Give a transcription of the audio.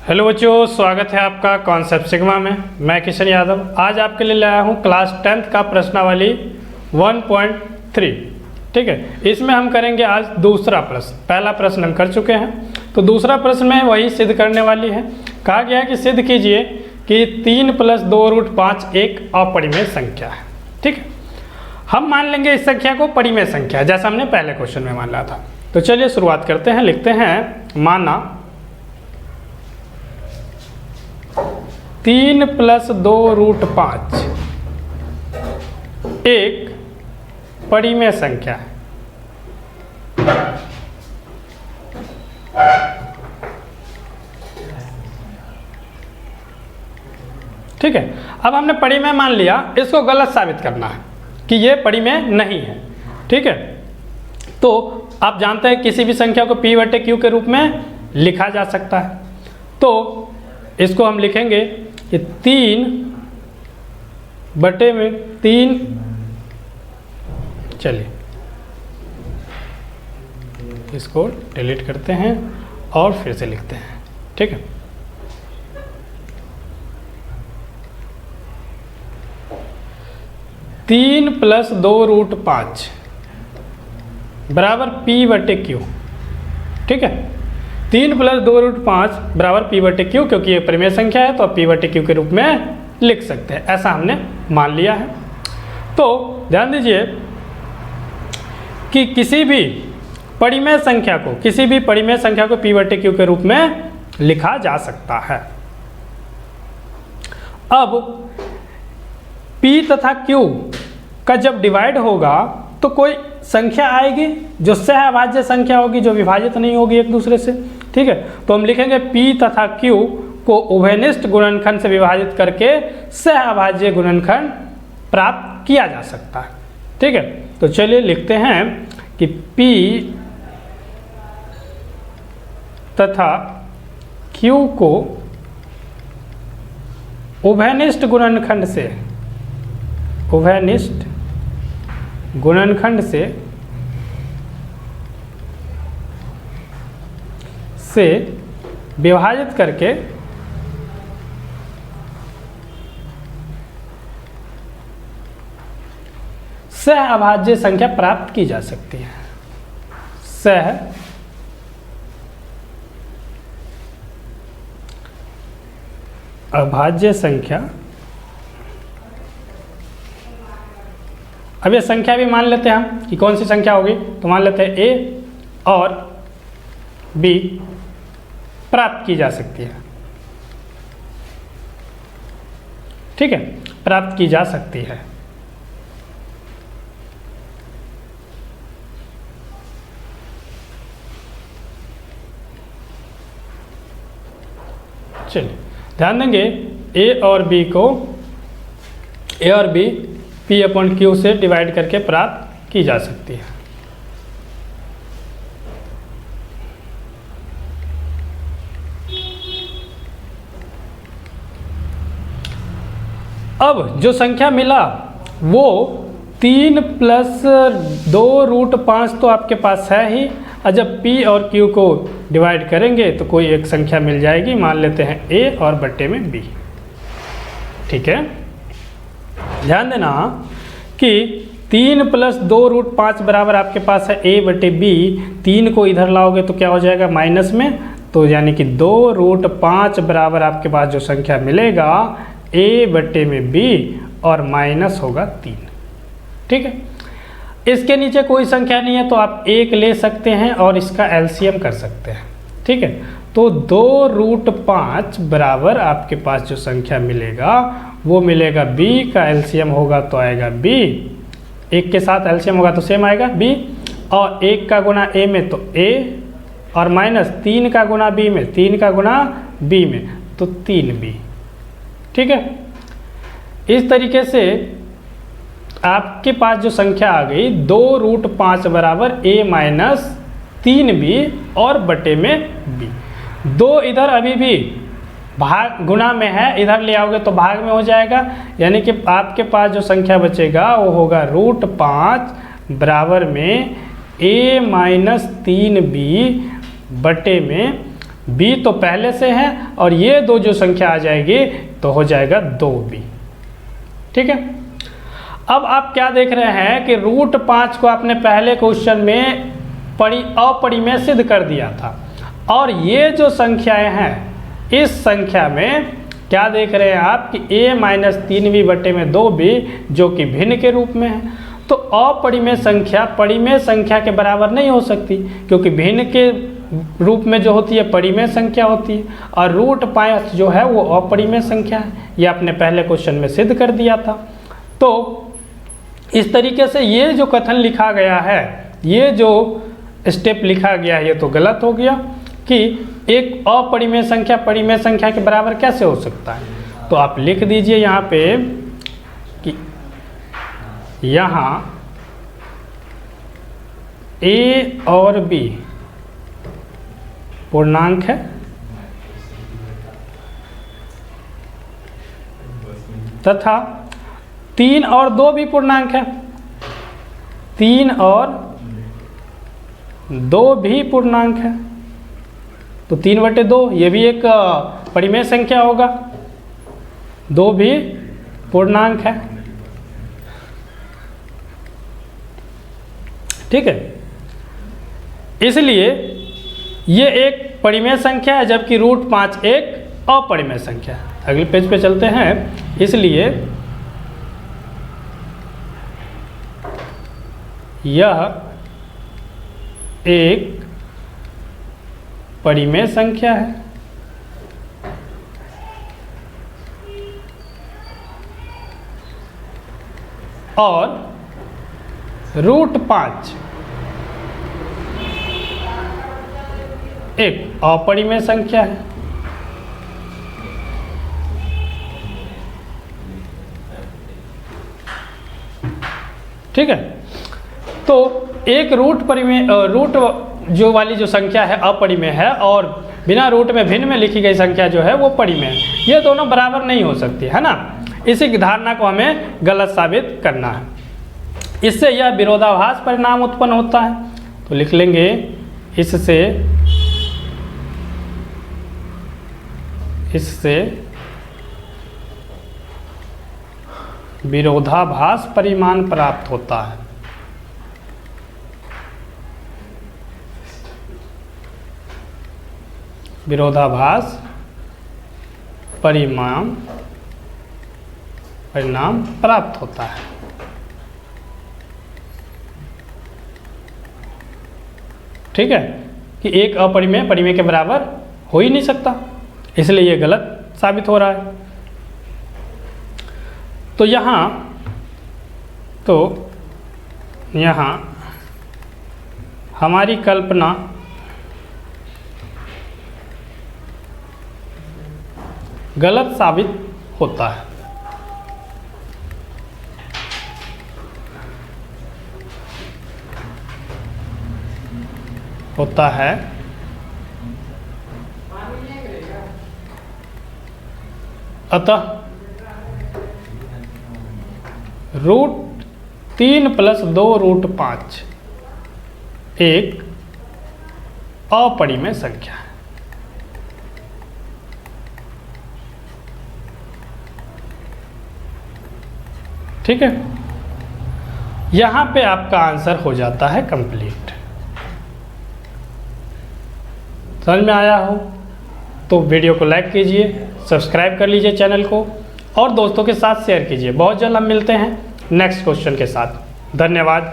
Hello बच्चों, स्वागत है आपका कॉन्सेप्ट सिग्मा में। मैं किशन यादव आज आपके लिए लाया हूँ क्लास 10th का प्रश्नावली 1.3। ठीक है, इसमें हम करेंगे आज दूसरा प्रश्न। पहला प्रश्न हम कर चुके हैं, तो दूसरा प्रश्न में वही सिद्ध करने वाली है। कहा गया है कि सिद्ध कीजिए कि 3 + 2√5 एक अपरिमेय संख्या है। ठीक है, हम मान लेंगे इस संख्या को परिमेय संख्या, जैसा हमने पहले क्वेश्चन में मान लिया था। तो चलिए शुरुआत करते हैं। लिखते हैं माना 3 + 2√5 एक परिमेय संख्या है। ठीक है, अब हमने परिमेय मान लिया, इसको गलत साबित करना है कि ये परिमेय नहीं है। ठीक है, तो आप जानते हैं किसी भी संख्या को p/q के रूप में लिखा जा सकता है। तो इसको हम लिखेंगे कि 3/3। चलिए इसको डिलीट करते हैं और फिर से लिखते हैं। ठीक है, तीन + 2√5 बराबर p/q। ठीक है, 3 + 2√5 बराबर p/q, क्योंकि ये परिमेय संख्या है तो p/q के रूप में लिख सकते हैं, ऐसा हमने मान लिया है। तो ध्यान दीजिए कि किसी भी परिमेय संख्या को p/q के रूप में लिखा जा सकता है। अब p तथा q का जब डिवाइड होगा तो कोई संख्या आएगी जो सहअभाज्य संख्या होगी, जो विभाजित नहीं होगी एक दूसरे से। ठीक है, तो हम लिखेंगे p तथा q को उभयनिष्ठ गुणनखंड से विभाजित करके सहअभाज्य गुणनखंड प्राप्त किया जा सकता है। ठीक है, तो चलिए लिखते हैं कि p तथा q को उभयनिष्ठ गुणनखंड से विभाजित करके सहअभाज्य संख्या प्राप्त की जा सकती है। सहअभाज्य संख्या। अब ये संख्या भी मान लेते हैं हम कि कौन सी संख्या होगी, तो मान लेते हैं a और b प्राप्त की जा सकती है। ठीक है, प्राप्त की जा सकती है। चलिए ध्यान देंगे a और b p/q से डिवाइड करके प्राप्त की जा सकती है। अब जो संख्या मिला वो 3 + 2√5 तो आपके पास है ही, और जब p और q को डिवाइड करेंगे तो कोई एक संख्या मिल जाएगी। मान लेते हैं a और बट्टे में b। ठीक है, ध्यान देना कि 3 + 2√5 बराबर आपके पास है a/b। 3 को इधर लाओगे तो क्या हो जाएगा माइनस में, तो यानी कि 2√5 बराबर आपके पास जो संख्या मिलेगा a/b और माइनस होगा 3। ठीक है, इसके नीचे कोई संख्या नहीं है तो आप 1 ले सकते हैं और इसका एलसीएम कर सकते हैं। ठीक है, तो 2√5 बराबर आपके पास जो संख्या मिलेगा वो मिलेगा b का एलसीएम होगा तो आएगा b, 1 के साथ एलसीएम होगा तो सेम आएगा b, और 1 का गुना a में तो a, और माइनस 3 का गुना b में, 3 का गुना b में तो 3b। ठीक है, इस तरीके से आपके पास जो संख्या आ गई 2√5 बराबर a - 3b और बटे में b। 2 इधर अभी भी भाग गुना में है, इधर ले आओगे तो भाग में हो जाएगा, यानी कि आपके पास जो संख्या बचेगा वो होगा √5 बराबर में a - 3b बटे में b तो पहले से है और ये दो जो संख्या आ जाएगी तो हो जाएगा 2b। ठीक है, अब आप क्या देख रहे हैं कि √5 को आपने पहले क्वेश्चन में अपरिमेय सिद्ध कर दिया था, और ये जो संख्याएं हैं इस संख्या में क्या देख रहे हैं आप कि a-3b/2b जो कि भिन्न के रूप में है। तो अपरिमेय संख्या परिमेय संख्या के बराबर नहीं हो सकती, क्योंकि भिन्न के रूप में जो होती है परिमेय संख्या होती है, और √5 जो है वो अपरिमेय संख्या है। ये आपने पहले क्वेश्चन में सिद्ध कर दिया था। तो इस तरीके से ये जो कथन लिखा गया है, ये जो स्टेप लिखा गया है, ये तो गलत हो गया कि एक अपरिमेय संख्या परिमेय संख्या के बराबर कैसे हो सकता है। तो आप लिख दीजिए यहाँ पे कि यहाँ a और b पूर्णांक है तथा 3 और 2 भी पूर्णांक है, 3 और 2 भी पूर्णांक है। तो 3/2 ये भी एक परिमेय संख्या होगा, 2 भी पूर्णांक है। ठीक है, इसलिए ये एक परिमेय संख्या है जबकि √5 एक अपरिमेय संख्या है। अगले पेज पे चलते हैं। इसलिए यह एक परिमेय संख्या है और √5 एक अपरिमेय संख्या है। ठीक है, तो एक रूट जो वाली जो संख्या है अपरिमेय है और बिना रूट में भिन्न में लिखी गई संख्या जो है वो परिमेय है। ये दोनों बराबर नहीं हो सकती है ना। इसी की धारणा को हमें गलत साबित करना है। इससे यह विरोधाभास परिणाम उत्पन्न होता है। तो लिख लेंगे इससे विरोधाभास परिमाण प्राप्त होता है। विरोधाभास परिणाम प्राप्त होता है। ठीक है, कि एक अपरिमेय परिमेय के बराबर हो ही नहीं सकता, इसलिए ये गलत साबित हो रहा है। तो यहाँ हमारी कल्पना गलत साबित होता है। अतः √3 + 2 √5 एक अपरिमेय संख्या है। ठीक है, यहाँ पे आपका आंसर हो जाता है कंप्लीट। समझ में आया हो तो वीडियो को लाइक कीजिए, सब्सक्राइब कर लीजिए चैनल को और दोस्तों के साथ शेयर कीजिए। बहुत जल्द हम मिलते हैं नेक्स्ट क्वेश्चन के साथ। धन्यवाद।